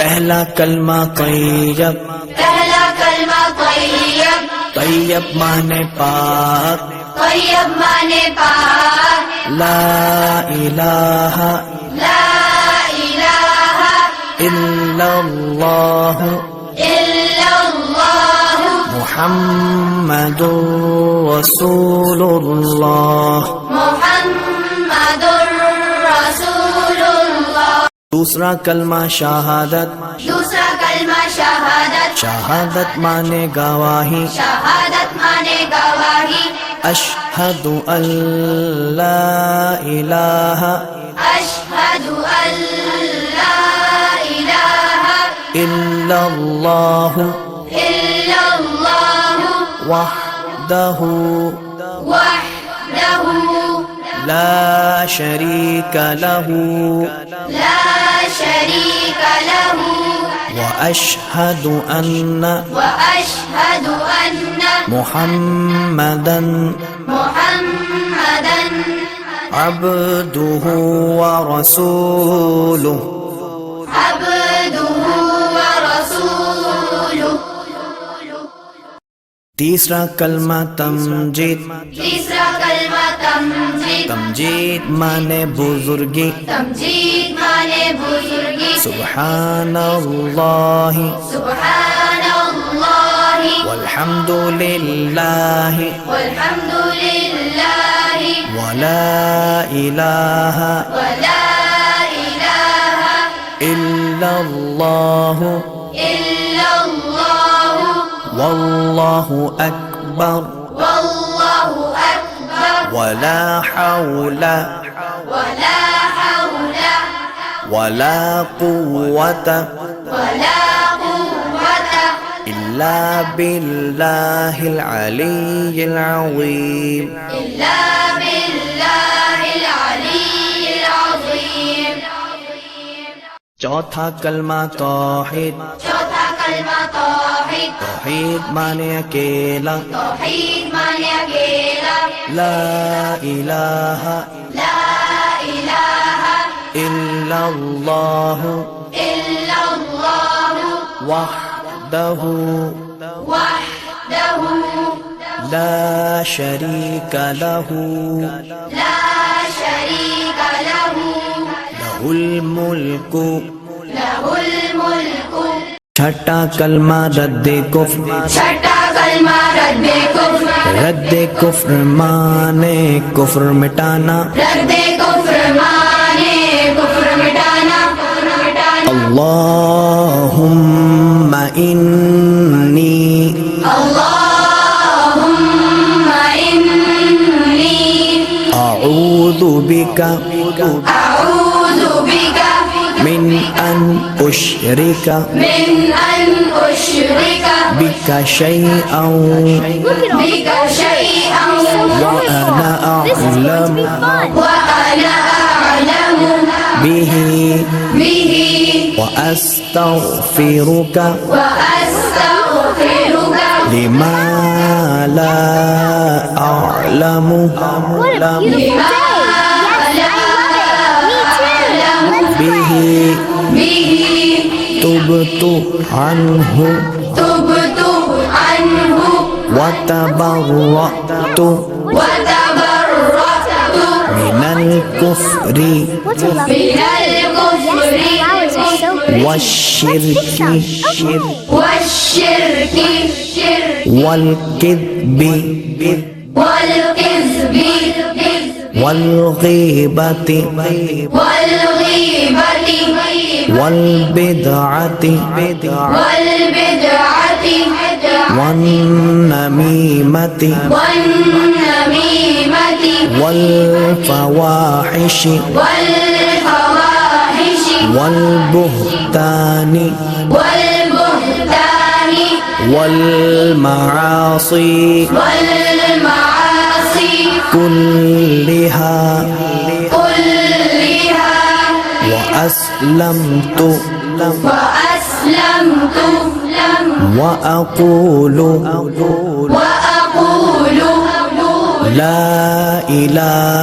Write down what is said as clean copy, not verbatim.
پہلا کلمہ طیب، پہلا کلمہ طیب، طیب مانے پاک، طیب مانے پاک، لا الہ لا الہ الا اللہ الا اللہ محمد رسول اللہ۔ محمد رسول اللہ۔ دوسرا کلمہ شہادت، دوسرا کلمہ شہادت، شہادت مانے گواہی، شہادت مانے گواہی، اشہد ان لا الہ اشہد ان لا الہ الا اللہ الا اللہ وحدہ وحدہ لا شریک لہ لا شریک لہ واشہد ان واشہد ان محمدا محمدا عبدہ ورسولہ۔ عبدہ ورسولہ۔ تیسرا کلمہ تمجید، تیسرا کلمہ تمجید، تمجید مانے بزرگی، تمجید مانے بزرگی، سبحان اللہ سبحان اللہ والحمد للہ والحمد للہ ولا الہ ولا الہ الا اللہ الا اللہ واللہ اکبر واللہ اکبر ولا حول ولا حول ولا قوة ولا قوة الا باللہ العلی العظیم۔ إلا بالله العلي العظيم۔ چوتھا کلمہ توحید، چوتھا کلمہ توحید، توحید مانے اکیلا، توحید مانے اکیلا، لا الہ لا الہ الا اللہ الا اللہ وحدہ وحدہ لا شریک لہ لا شریک لہ لہ الملک۔ لہ الملک۔ چھٹا کلمہ رد کفر، چھٹا کلمہ رد کفر، رد کفر مانے کفر مٹانا، رد کفر مانے کفر مٹانا، اللہم انی اللہم انی اعوذ بک اعوذ بک من ان اشرک من ان اشرک بک شیئا بک شیئا وانا اعلم وانا اعلم به به واستغفرک واستغفرک لما لا اعلم لما به به تبت عنہ تبت عنہ وتبرأت وتبرأت من الكفر من الكفر والشرك والشرك والكذب والكذب والغيبة والغيبة والبدعة والبدعة والنميمة والنميمة والفواحش والفواحش والبهتان والبهتان والمعاصي والمعاصي كلها كلها وأسلمت وأسلمت وأقول وأقول لا إله